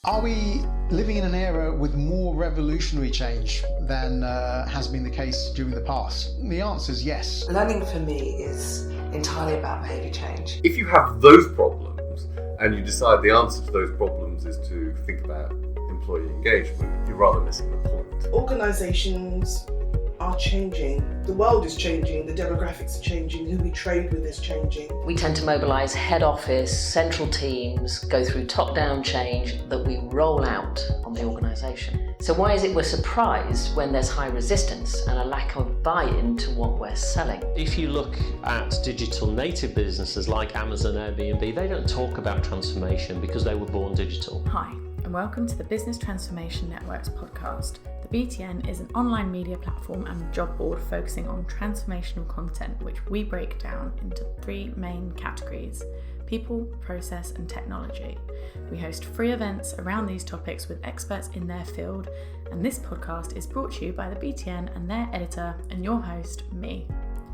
Are we living in an era with more revolutionary change than has been the case during the past? The answer is yes. Learning for me is entirely about behaviour change. If you have those problems and you decide the answer to those problems is to think about employee engagement, you're rather missing the point. Organisations are changing, the world is changing, the demographics are changing, who we trade with is changing. We tend to mobilise head office, central teams, go through top-down change that we roll out on the organisation. So why is it we're surprised when there's high resistance and a lack of buy-in to what we're selling? If you look at digital native businesses like Amazon, Airbnb, they don't talk about transformation because they were born digital. Hi, and welcome to the Business Transformation Network's podcast. The BTN is an online media platform and job board focusing on transformational content, which we break down into three main categories: people, process, and technology. We host free events around these topics with experts in their field, and this podcast is brought to you by the BTN and their editor and your host, me,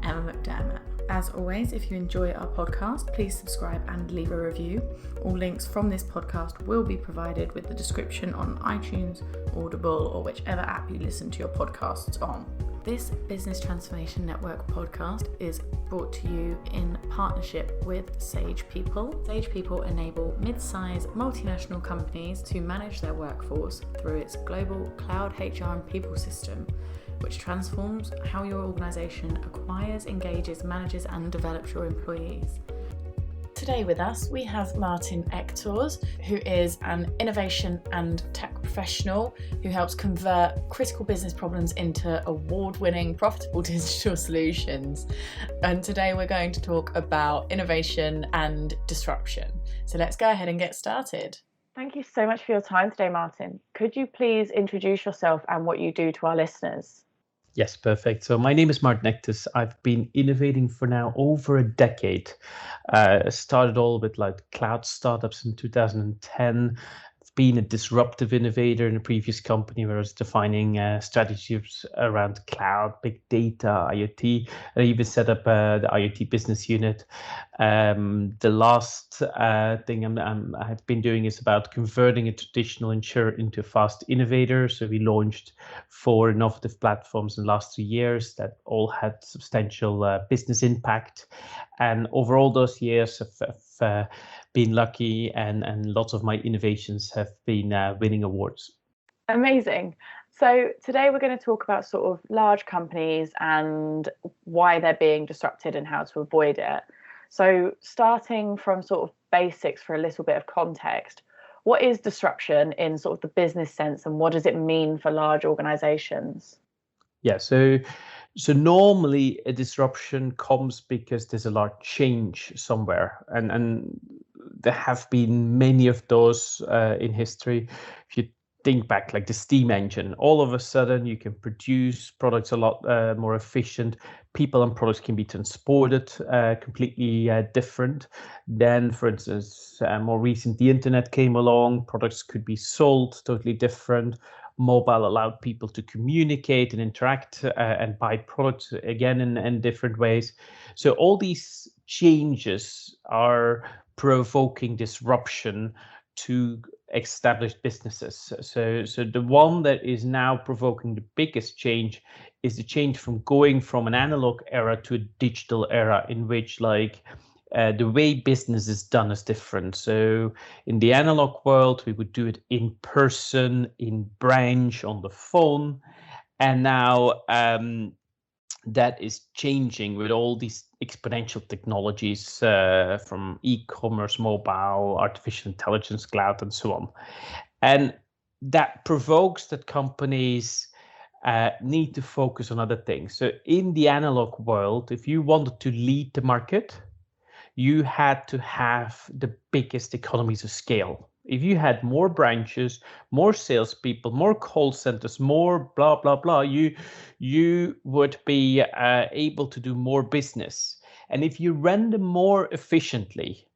Emma McDermott. As always, if you enjoy our podcast, please subscribe and leave a review. All links from this podcast will be provided with the description on iTunes, Audible, or whichever app you listen to your podcasts on. This Business Transformation Network podcast is brought to you in partnership with Sage People. Sage People enable mid-size multinational companies to manage their workforce through its global cloud HR and people system, which transforms how your organisation acquires, engages, manages and develops your employees. Today with us we have Maarten Ectors, who is an innovation and tech professional who helps convert critical business problems into award-winning profitable digital solutions. And today we're going to talk about innovation and disruption. So let's go ahead and get started. Thank you so much for your time today, Maarten. Could you please introduce yourself and what you do to our listeners? Yes, perfect. So my name is Maarten Ectors. I've been innovating for now over a decade. Started all with like cloud startups in 2010. I've been a disruptive innovator in a previous company where I was defining strategies around cloud, big data, IoT. I even set up the IoT business unit. The last thing I've been doing is about converting a traditional insurer into a fast innovator. So we launched 4 innovative platforms in the last 3 years that all had substantial business impact. And over all those years, I've been lucky and lots of my innovations have been winning awards. Amazing. So today we're going to talk about sort of large companies and why they're being disrupted and how to avoid it. So starting from sort of basics for a little bit of context, what is disruption in sort of the business sense and what does it mean for large organizations? Yeah, so normally a disruption comes because there's a large change somewhere, and there have been many of those in history. If you think back, like the steam engine, all of a sudden you can produce products a lot more efficient. People and products can be transported completely different. Then, for instance, more recent, the internet came along, products could be sold totally different. Mobile allowed people to communicate and interact and buy products again in different ways. So all these changes are provoking disruption to established businesses. So the one that is now provoking the biggest change is the change from going from an analog era to a digital era, in which the way business is done is different. So in the analog world, we would do it in person, in branch, on the phone. And now that is changing with all these exponential technologies from e-commerce, mobile, artificial intelligence, cloud, and so on. And that provokes that companies need to focus on other things. So in the analog world, if you wanted to lead the market, you had to have the biggest economies of scale. If you had more branches, more salespeople, more call centers, more blah, blah, blah, you would be able to do more business. And if you ran them more efficiently,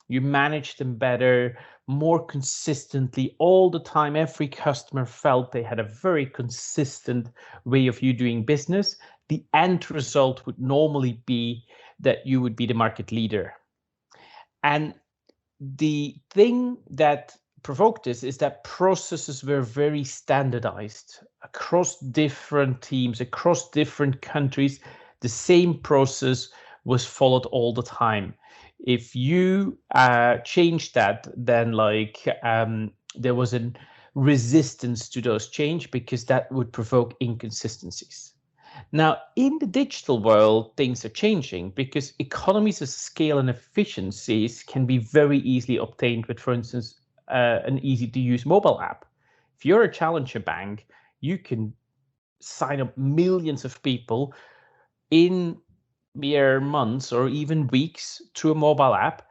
you manage them better, more consistently all the time. Every customer felt they had a very consistent way of you doing business. The end result would normally be that you would be the market leader. And the thing that provoked this is that processes were very standardized across different teams, across different countries. The same process was followed all the time. If you change that, then there was a resistance to those change because that would provoke inconsistencies. Now, in the digital world, things are changing because economies of scale and efficiencies can be very easily obtained with, for instance, an easy-to-use mobile app. If you're a challenger bank, you can sign up millions of people in mere months or even weeks through a mobile app,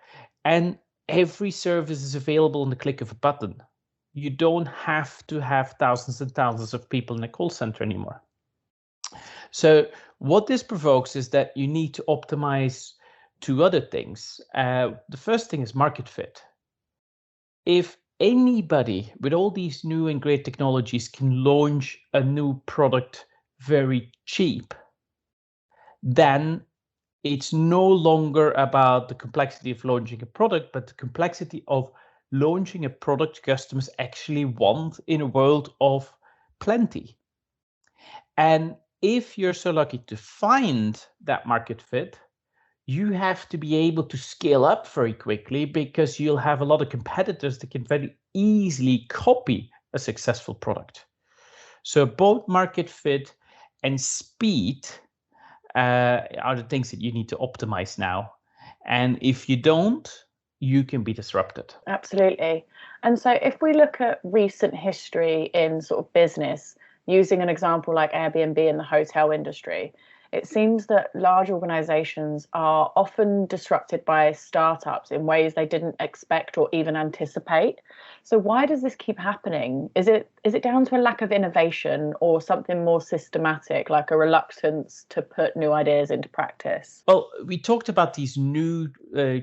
and every service is available on the click of a button. You don't have to have thousands and thousands of people in a call center anymore. So what this provokes is that you need to optimize two other things. The first thing is market fit. If anybody with all these new and great technologies can launch a new product very cheap, then it's no longer about the complexity of launching a product, but the complexity of launching a product customers actually want in a world of plenty. And if you're so lucky to find that market fit, you have to be able to scale up very quickly because you'll have a lot of competitors that can very easily copy a successful product. So both market fit and speed are the things that you need to optimize now. And if you don't, you can be disrupted. Absolutely. And so if we look at recent history in sort of business, using an example like Airbnb in the hotel industry, it seems that large organizations are often disrupted by startups in ways they didn't expect or even anticipate. So why does this keep happening? Is it down to a lack of innovation or something more systematic, like a reluctance to put new ideas into practice? Well, we talked about these new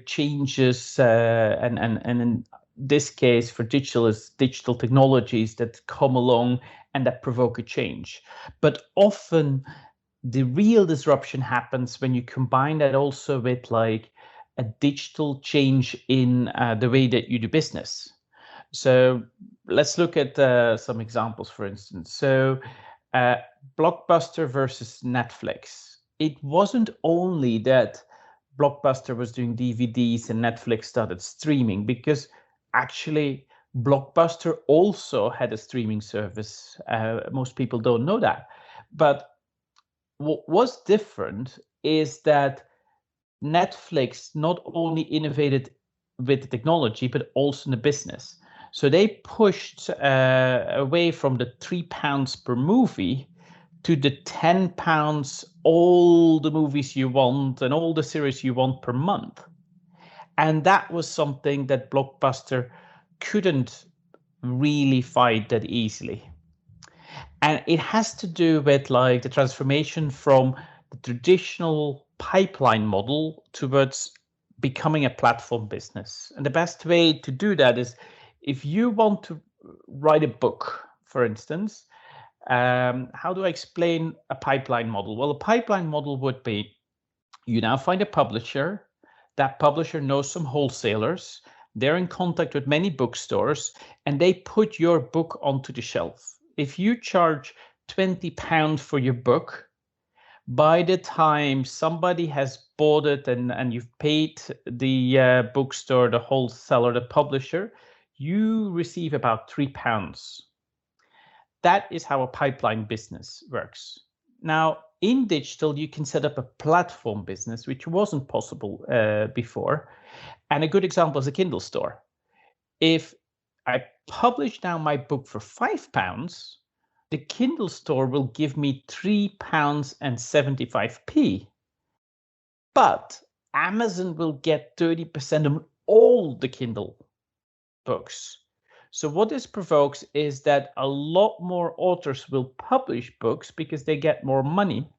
changes and in this case for digital is digital technologies that come along and that provoke a change. But often the real disruption happens when you combine that also with like a digital change in the way that you do business. So let's look at some examples, for instance. So Blockbuster versus Netflix. It wasn't only that Blockbuster was doing DVDs and Netflix started streaming, because actually Blockbuster also had a streaming service. Most people don't know that. But what was different is that Netflix not only innovated with the technology, but also in the business. So they pushed away from the £3 per movie to the £10 all the movies you want and all the series you want per month. And that was something that Blockbuster couldn't really fight that easily. And it has to do with like the transformation from the traditional pipeline model towards becoming a platform business. And the best way to do that is if you want to write a book, for instance, how do I explain a pipeline model? Well, a pipeline model would be you now find a publisher. That publisher knows some wholesalers. They're in contact with many bookstores and they put your book onto the shelf. If you charge £20 for your book, by the time somebody has bought it and you've paid the bookstore, the wholesaler, the publisher, you receive about £3. That is how a pipeline business works. Now, in digital, you can set up a platform business, which wasn't possible before. And a good example is a Kindle store. If I publish now my book for £5, the Kindle store will give me £3.75. But Amazon will get 30% of all the Kindle books. So what this provokes is that a lot more authors will publish books because they get more money,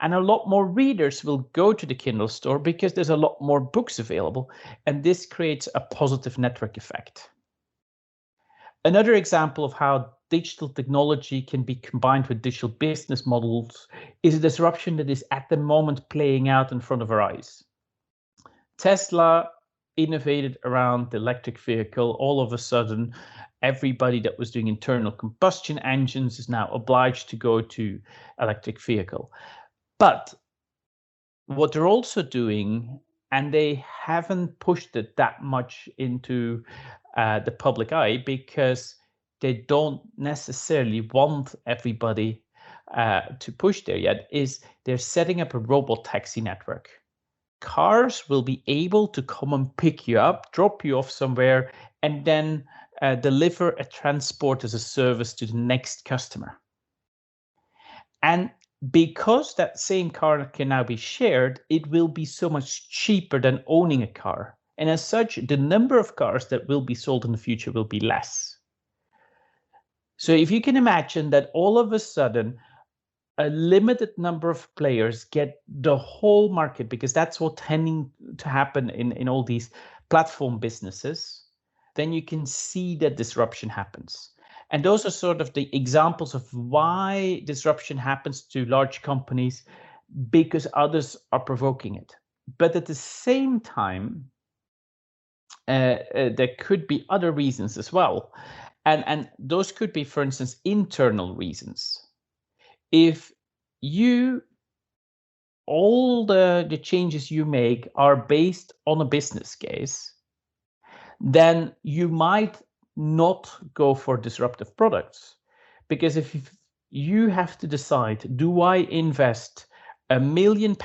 and a lot more readers will go to the Kindle store because there's a lot more books available, and this creates a positive network effect. Another example of how digital technology can be combined with digital business models is a disruption that is at the moment playing out in front of our eyes. Tesla innovated around the electric vehicle, all of a sudden, everybody that was doing internal combustion engines is now obliged to go to electric vehicle. But what they're also doing, and they haven't pushed it that much into the public eye because they don't necessarily want everybody to push there yet, is they're setting up a robot taxi network. Cars will be able to come and pick you up, drop you off somewhere, and then deliver a transport as a service to the next customer. And because that same car can now be shared, it will be so much cheaper than owning a car. And as such, the number of cars that will be sold in the future will be less. So if you can imagine that all of a sudden, a limited number of players get the whole market, because that's what's tending to happen in all these platform businesses, then you can see that disruption happens. And those are sort of the examples of why disruption happens to large companies, because others are provoking it. But at the same time, there could be other reasons as well. And those could be, for instance, internal reasons. If all the changes you make are based on a business case, then you might not go for disruptive products. Because if you have to decide, do I invest £1 million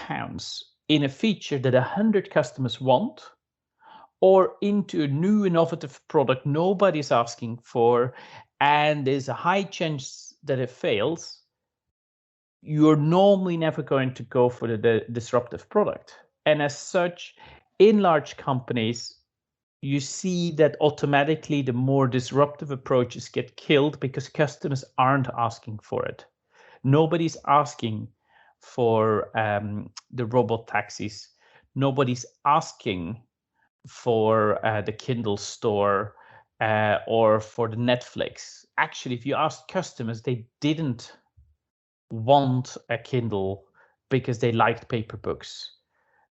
in a feature that 100 customers want, or into a new innovative product nobody's asking for, and there's a high chance that it fails, you're normally never going to go for the disruptive product. And as such, in large companies, you see that automatically the more disruptive approaches get killed because customers aren't asking for it. Nobody's asking for the robot taxis. Nobody's asking for the Kindle store or for the Netflix. Actually, if you ask customers, they didn't want a Kindle because they liked paper books.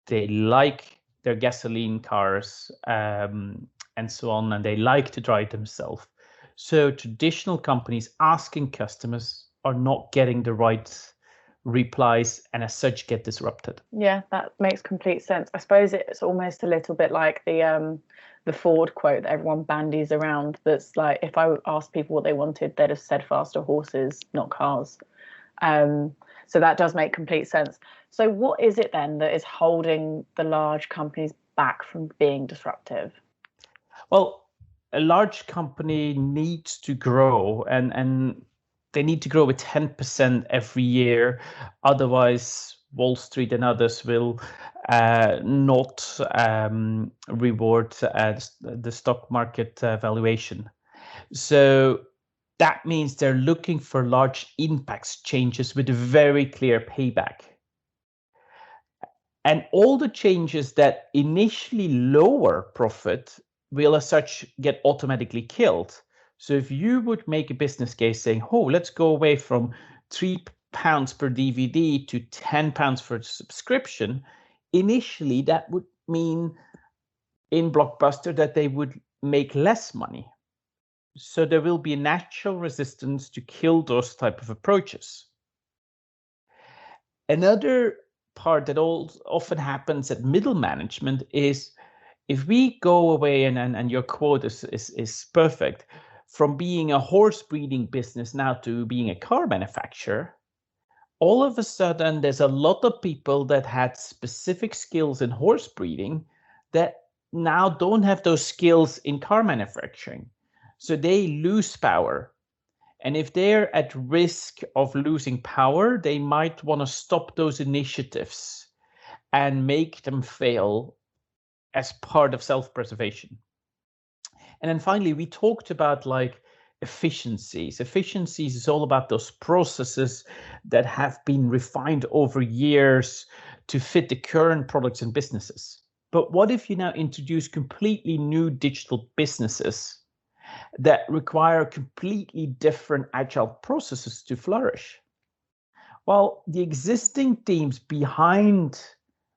They like their gasoline cars and so on, and they like to drive themselves. So traditional companies asking customers are not getting the right replies, and as such get disrupted. Yeah, that makes complete sense. I suppose it's almost a little bit like the Ford quote that everyone bandies around. That's like, if I asked people what they wanted, they'd have said faster horses, not cars. So that does make complete sense. So what is it then that is holding the large companies back from being disruptive? Well, a large company needs to grow, and they need to grow with 10% every year. Otherwise, Wall Street and others will not reward the stock market valuation. So that means they're looking for large impacts changes with a very clear payback. And all the changes that initially lower profit will as such get automatically killed. So if you would make a business case saying, oh, let's go away from £3 per DVD to £10 for subscription, initially that would mean in Blockbuster that they would make less money. So there will be a natural resistance to kill those type of approaches. Another part that often happens at middle management is, if we go away, and your quote is perfect, from being a horse breeding business now to being a car manufacturer, all of a sudden there's a lot of people that had specific skills in horse breeding that now don't have those skills in car manufacturing. So they lose power. And if they're at risk of losing power, they might want to stop those initiatives and make them fail as part of self-preservation. And then finally, we talked about like efficiencies. Efficiencies is all about those processes that have been refined over years to fit the current products and businesses. But what if you now introduce completely new digital businesses that require completely different agile processes to flourish? Well, the existing teams behind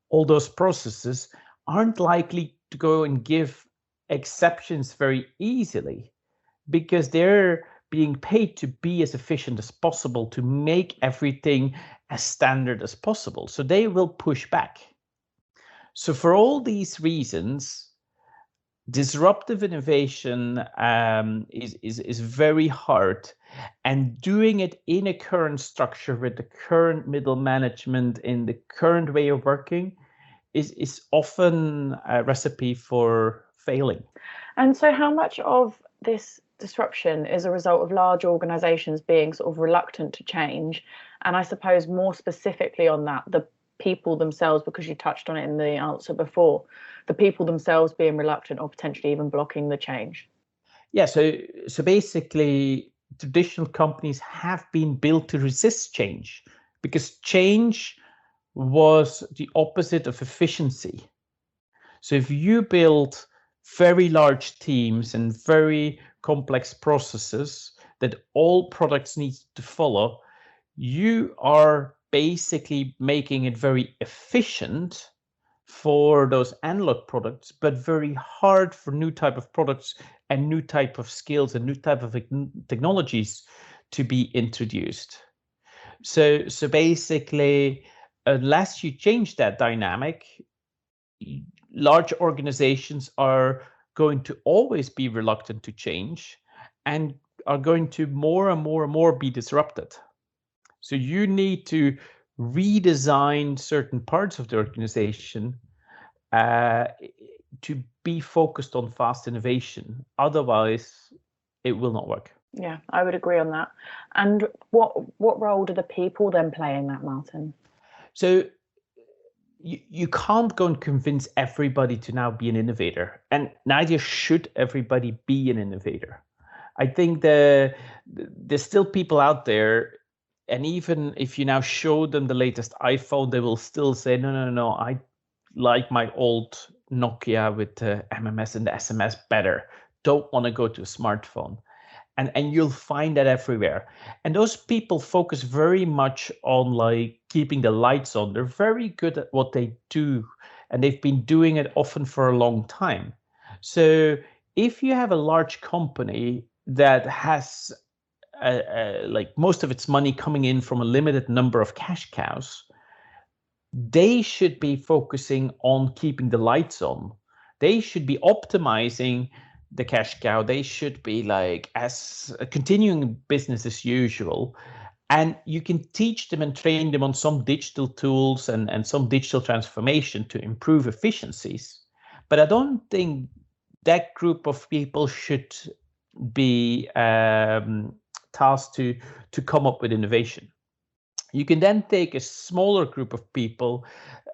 all those processes aren't likely to go and give exceptions very easily because they're being paid to be as efficient as possible, to make everything as standard as possible. So they will push back. So for all these reasons, disruptive innovation is very hard, and doing it in a current structure with the current middle management in the current way of working is often a recipe for failing. And so how much of this disruption is a result of large organizations being sort of reluctant to change? And I suppose more specifically on that, the people themselves, because you touched on it in the answer before, the people themselves being reluctant or potentially even blocking the change. Yeah, so basically traditional companies have been built to resist change because change was the opposite of efficiency. So if you build very large teams and very complex processes that all products need to follow, you are basically making it very efficient for those analog products, but very hard for new type of products and new type of skills and new type of technologies to be introduced. So basically, unless you change that dynamic, large organizations are going to always be reluctant to change and are going to more and more be disrupted. So you need to redesign certain parts of the organization to be focused on fast innovation. Otherwise, it will not work. Yeah, I would agree on that. And what role do the people then play in that, Maarten? So you can't go and convince everybody to now be an innovator, and neither should everybody be an innovator. I think there's still people out there, and even if you now show them the latest iPhone, they will still say, no, I like my old Nokia with the MMS and the SMS better. Don't want to go to a smartphone. And you'll find that everywhere. And those people focus very much on like keeping the lights on. They're very good at what they do, and they've been doing it often for a long time. So if you have a large company that has like most of its money coming in from a limited number of cash cows, they should be focusing on keeping the lights on. They should be optimizing the cash cow. They should be like as continuing business as usual. And you can teach them and train them on some digital tools and some digital transformation to improve efficiencies. But I don't think that group of people should be tasked to come up with innovation. You can then take a smaller group of people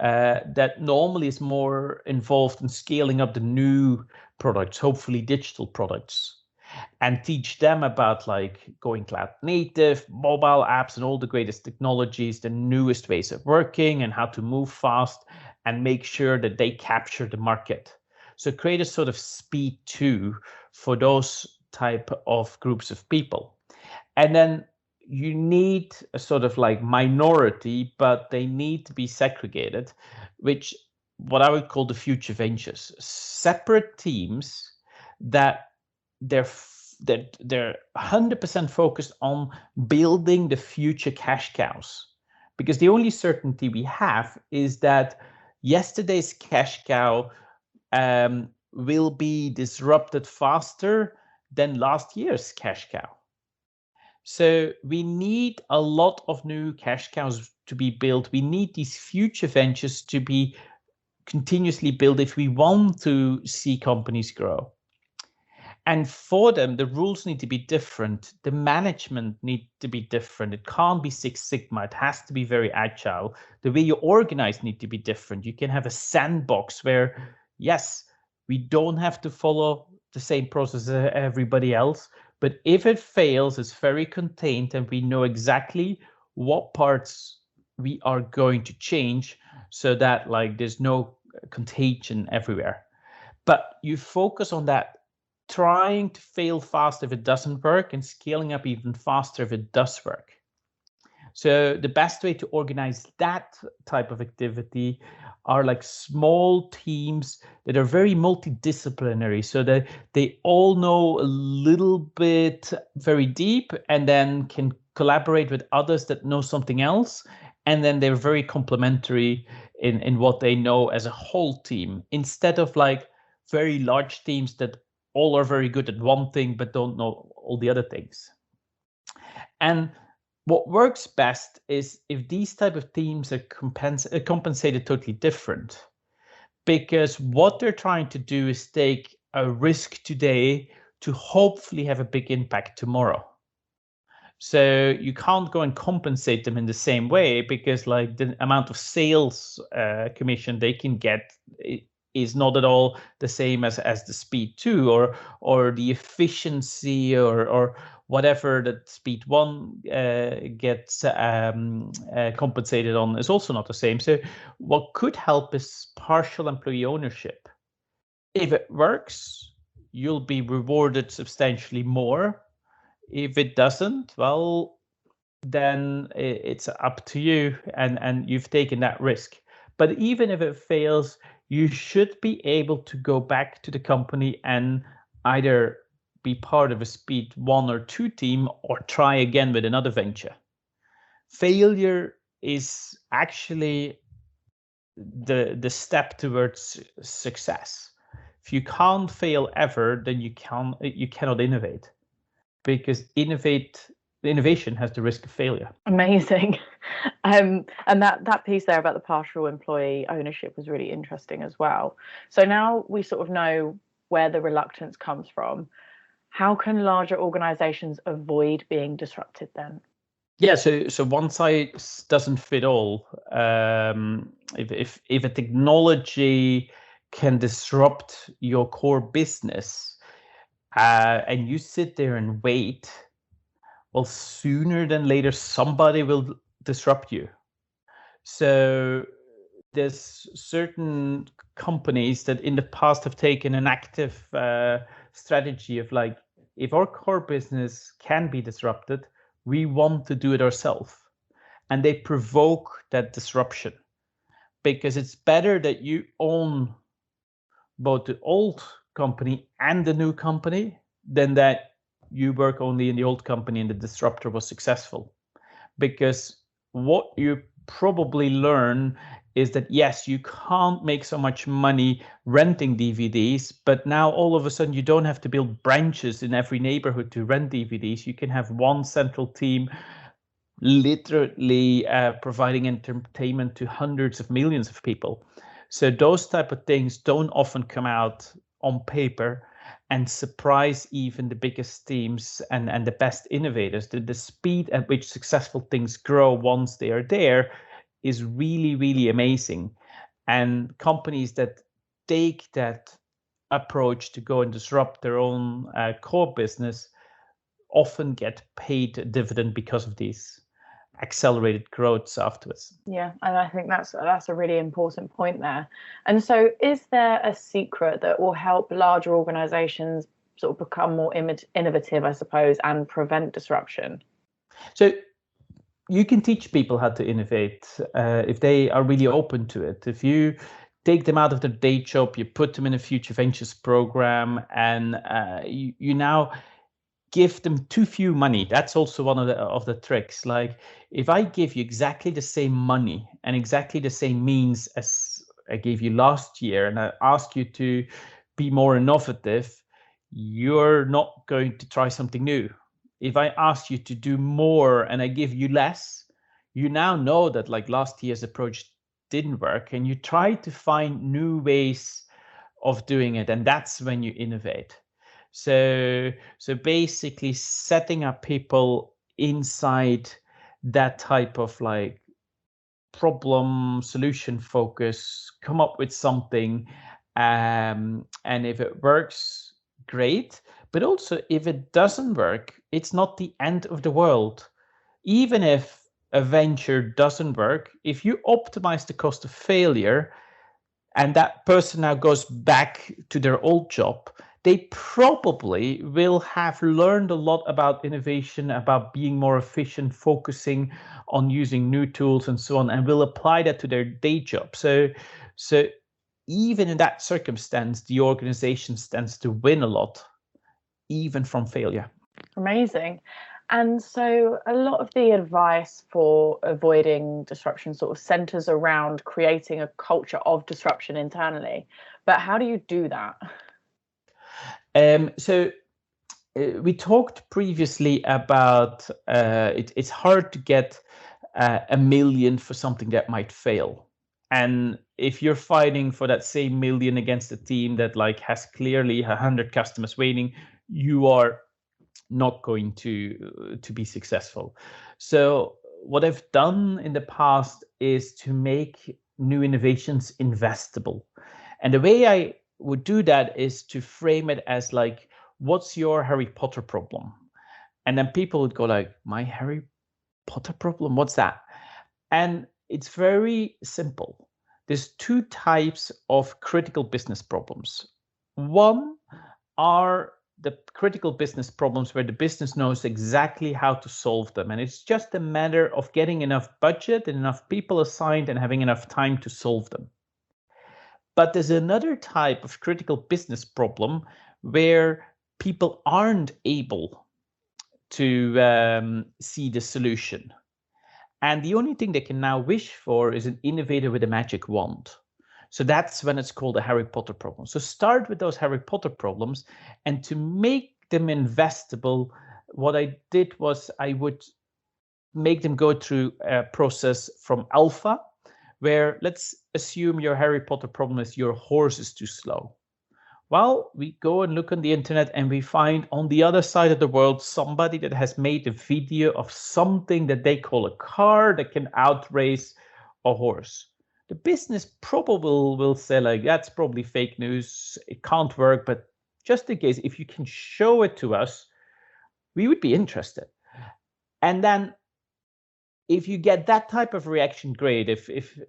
that normally is more involved in scaling up the new products, hopefully digital products, and teach them about like going cloud native, mobile apps, and all the greatest technologies, the newest ways of working, and how to move fast and make sure that they capture the market. So create a sort of speed 2 for those type of groups of people. And then you need a sort of like minority, but they need to be segregated, which what I would call the future ventures, separate teams that they're 100% focused on building the future cash cows. Because the only certainty we have is that yesterday's cash cow will be disrupted faster than last year's cash cow. So we need a lot of new cash cows to be built. We need these future ventures to be continuously built if we want to see companies grow. And for them, the rules need to be different. The management need to be different. It can't be Six Sigma. It has to be very agile. The way you organize need to be different. You can have a sandbox where, yes, we don't have to follow the same process as everybody else. But if it fails, it's very contained and we know exactly what parts we are going to change so that like there's no contagion everywhere. But you focus on that, trying to fail fast if it doesn't work and scaling up even faster if it does work. So the best way to organize that type of activity are like small teams that are very multidisciplinary, so that they all know a little bit very deep and then can collaborate with others that know something else. And then they're very complementary in what they know as a whole team, instead of like very large teams that all are very good at one thing but don't know all the other things. And what works best is if these type of teams are compensated totally different, because what they're trying to do is take a risk today to hopefully have a big impact tomorrow. So you can't go and compensate them in the same way, because like the amount of sales commission they can get is not at all the same as the speed 2 or the efficiency or whatever that speed 1 gets compensated on is also not the same. So what could help is partial employee ownership. If it works, you'll be rewarded substantially more. If it doesn't, well, then it's up to you, and you've taken that risk. But even if it fails, you should be able to go back to the company and either be part of a speed 1 or 2 team or try again with another venture. Failure is actually the step towards success. If you can't fail ever, then you cannot innovate, because innovation has the risk of failure. Amazing. And that piece there about the partial employee ownership was really interesting as well. So now we sort of know where the reluctance comes from. How can larger organizations avoid being disrupted then? Yeah, so one size doesn't fit all. If a technology can disrupt your core business, and you sit there and wait, well, sooner than later, somebody will disrupt you. So there's certain companies that in the past have taken an active strategy of like, if our core business can be disrupted, we want to do it ourselves. And they provoke that disruption, because it's better that you own both the old company and the new company than that you work only in the old company and the disruptor was successful. Because what you probably learn is that, yes, you can't make so much money renting DVDs, but now all of a sudden you don't have to build branches in every neighborhood to rent DVDs. You can have one central team literally providing entertainment to hundreds of millions of people. So those type of things don't often come out on paper and surprise even the biggest teams and the best innovators. The speed at which successful things grow once they are there is really, really amazing. And companies that take that approach to go and disrupt their own core business often get paid a dividend because of these accelerated growths afterwards. Yeah, and I think that's a really important point there. And so is there a secret that will help larger organizations sort of become more innovative, I suppose, and prevent disruption? So you can teach people how to innovate if they are really open to it. If you take them out of their day job, you put them in a future ventures program, and you now give them too few money. That's also one of the tricks. Like, if I give you exactly the same money and exactly the same means as I gave you last year, and I ask you to be more innovative, you're not going to try something new. If I ask you to do more and I give you less, you now know that like last year's approach didn't work, and you try to find new ways of doing it, and that's when you innovate. So basically setting up people inside that type of like problem solution focus, come up with something, and if it works, great. But also if it doesn't work, it's not the end of the world. Even if a venture doesn't work, if you optimize the cost of failure and that person now goes back to their old job, they probably will have learned a lot about innovation, about being more efficient, focusing on using new tools and so on, and will apply that to their day job. So even in that circumstance, the organization stands to win a lot, even from failure. Amazing. And so a lot of the advice for avoiding disruption sort of centers around creating a culture of disruption internally. But how do you do that? We talked previously about it's hard to get $1 million for something that might fail. And if you're fighting for that same $1 million against a team that like has clearly 100 customers waiting, you are not going to be successful. So what I've done in the past is to make new innovations investable. And the way I would do that is to frame it as like, what's your Harry Potter problem? And then people would go like, my Harry Potter problem? What's that? And it's very simple. There's two types of critical business problems. One are the critical business problems where the business knows exactly how to solve them. And it's just a matter of getting enough budget and enough people assigned and having enough time to solve them. But there's another type of critical business problem where people aren't able to see the solution. And the only thing they can now wish for is an innovator with a magic wand. So that's when it's called a Harry Potter problem. So start with those Harry Potter problems, and to make them investable, what I did was I would make them go through a process from alpha, where let's assume your Harry Potter problem is your horse is too slow. Well, we go and look on the internet and we find on the other side of the world somebody that has made a video of something that they call a car that can outrace a horse. The business probably will say like, that's probably fake news, it can't work, but just in case, if you can show it to us, we would be interested. And then if you get that type of reaction, great. If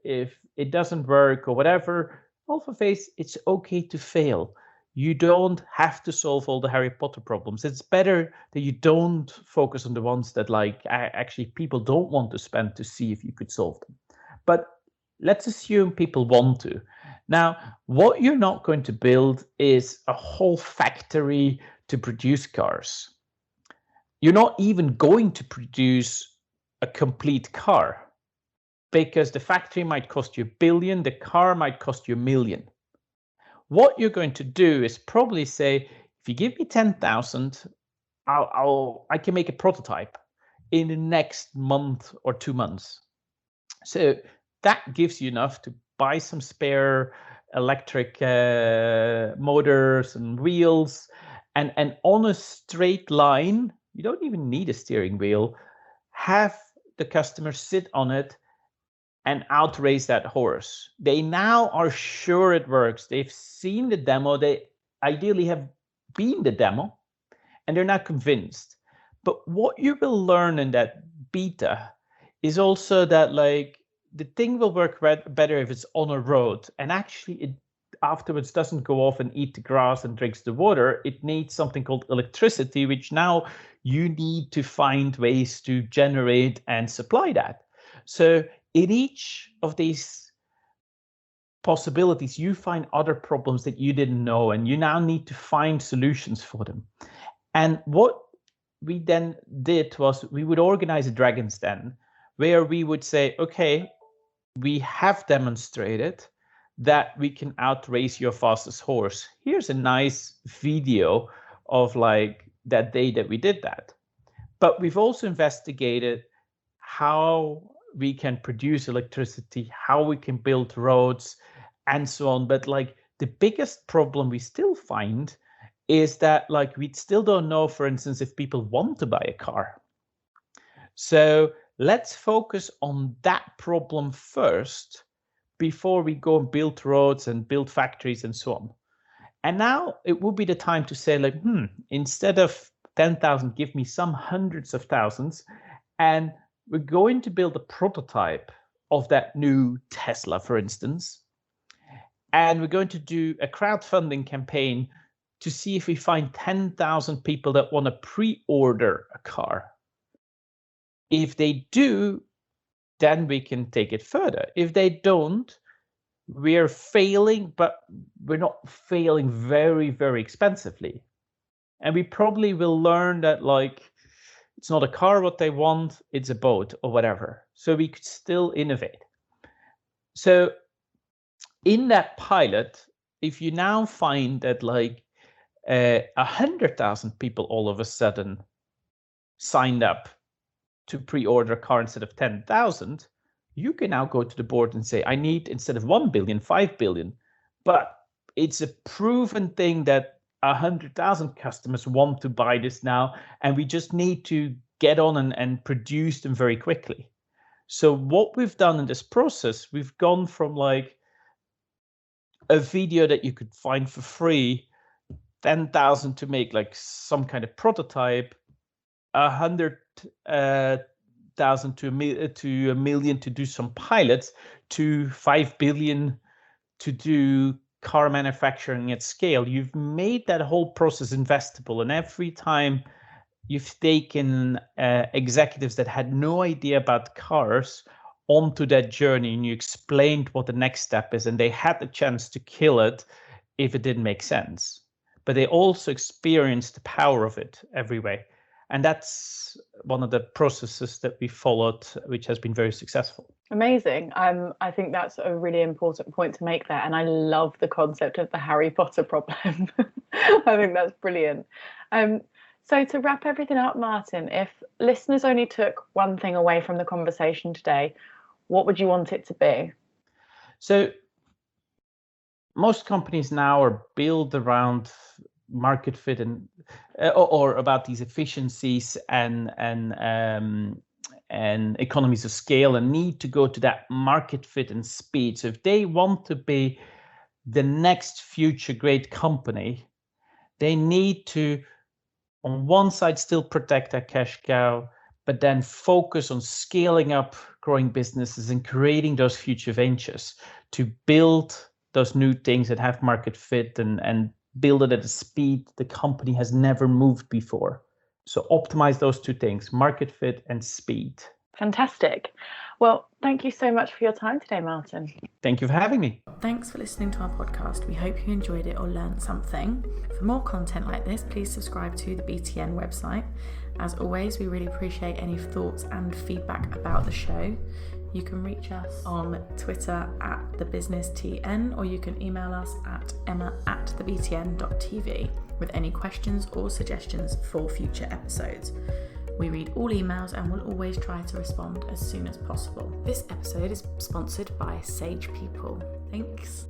it doesn't work or whatever, alpha phase, it's okay to fail. You don't have to solve all the Harry Potter problems. It's better that you don't focus on the ones that like actually people don't want to spend to see if you could solve them. But let's assume people want to. Now, what you're not going to build is a whole factory to produce cars. You're not even going to produce a complete car, because the factory might cost you $1 billion, the car might cost you $1 million. What you're going to do is probably say, if you give me 10,000, I can make a prototype in the next month or 2 months. So that gives you enough to buy some spare electric motors and wheels, and on a straight line, you don't even need a steering wheel, have the customer sit on it and outrace that horse. They now are sure it works. They've seen the demo. They ideally have been the demo, and they're not convinced. But what you will learn in that beta is also that like the thing will work better if it's on a road, and actually it afterwards doesn't go off and eat the grass and drinks the water. It needs something called electricity, which now you need to find ways to generate and supply that. So in each of these possibilities, you find other problems that you didn't know, and you now need to find solutions for them. And what we then did was we would organize a Dragon's Den where we would say, okay, we have demonstrated that we can outrace your fastest horse. Here's a nice video of like that day that we did that. But we've also investigated how we can produce electricity, how we can build roads, and so on. But like the biggest problem we still find is that like we still don't know, for instance, if people want to buy a car. So let's focus on that problem first before we go and build roads and build factories and so on. And now it would be the time to say like, instead of 10,000, give me some hundreds of thousands, and we're going to build a prototype of that new Tesla, for instance. And we're going to do a crowdfunding campaign to see if we find 10,000 people that want to pre-order a car. If they do, then we can take it further. If they don't, we're failing, but we're not failing very, very expensively. And we probably will learn that, like, it's not a car what they want, it's a boat or whatever. So we could still innovate. So in that pilot, if you now find that like 100,000 people all of a sudden signed up to pre-order a car instead of 10,000, you can now go to the board and say, I need, instead of 1 billion, 5 billion. But it's a proven thing that 100,000 customers want to buy this now, and we just need to get on and produce them very quickly. So what we've done in this process, we've gone from like a video that you could find for free, 10,000 to make like some kind of prototype, 100,000 to a million to do some pilots, to 5 billion to do car manufacturing at scale. You've made that whole process investable, and every time you've taken executives that had no idea about cars onto that journey, and you explained what the next step is, and they had the chance to kill it if it didn't make sense. But they also experienced the power of it every way. And that's one of the processes that we followed, which has been very successful. Amazing. I think that's a really important point to make there. And I love the concept of the Harry Potter problem. I think that's brilliant. So to wrap everything up, Maarten, if listeners only took one thing away from the conversation today, what would you want it to be? So most companies now are built around market fit and or about these efficiencies and economies of scale, and need to go to that market fit and speed. So if they want to be the next future great company, they need to, on one side, still protect their cash cow, but then focus on scaling up growing businesses and creating those future ventures to build those new things that have market fit and build it at a speed the company has never moved before. So optimize those two things, market fit and speed. Fantastic. Well, thank you so much for your time today, Maarten. Thank you for having me. Thanks for listening to our podcast. We hope you enjoyed it or learned something. For more content like this, please subscribe to the BTN website. As always, we really appreciate any thoughts and feedback about the show. You can reach us on Twitter @thebusinesstn, or you can email us at emma@thebtn.tv with any questions or suggestions for future episodes. We read all emails and will always try to respond as soon as possible. This episode is sponsored by Sage People. Thanks.